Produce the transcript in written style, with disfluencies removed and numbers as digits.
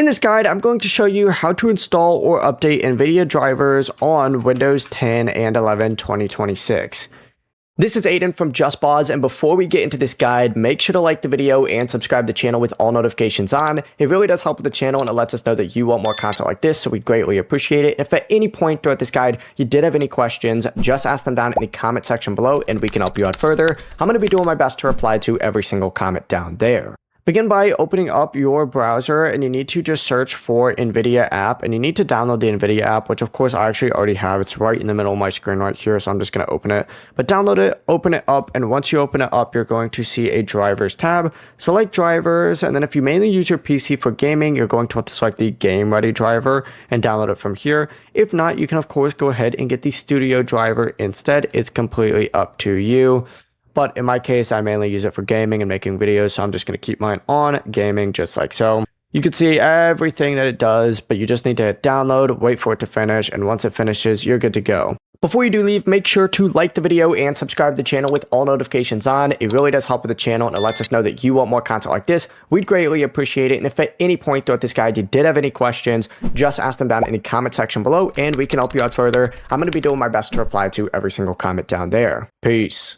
In this guide, I'm going to show you how to install or update Nvidia drivers on Windows 10 and 11 2026. This is Aiden from JustBoz, and before we get into this guide, make sure to like the video and subscribe to the channel with all notifications on. It really does help with the channel and it lets us know that you want more content like this, so we greatly appreciate it. If at any point throughout this guide you did have any questions, just ask them down in the comment section below and we can help you out further. I'm going to be doing my best to reply to every single comment down there. Begin by opening up your browser, and you need to just search for Nvidia app, and you need to download the Nvidia app, which of course I actually already have. It's right in the middle of my screen right here, so I'm just going to open it. But download it, open it up, and once you open it up, you're going to see a drivers tab. Select drivers, and then if you mainly use your PC for gaming, you're going to want to select the game ready driver and download it from here. If not, you can of course go ahead and get the studio driver instead. It's completely up to you. But in my case, I mainly use it for gaming and making videos, so I'm just going to keep mine on gaming just like so. You can see everything that it does, but you just need to hit download, wait for it to finish, and once it finishes, you're good to go. Before you do leave, make sure to like the video and subscribe to the channel with all notifications on. It really does help with the channel and it lets us know that you want more content like this. We'd greatly appreciate it. And if at any point throughout this guide you did have any questions, just ask them down in the comment section below and we can help you out further. I'm going to be doing my best to reply to every single comment down there. Peace.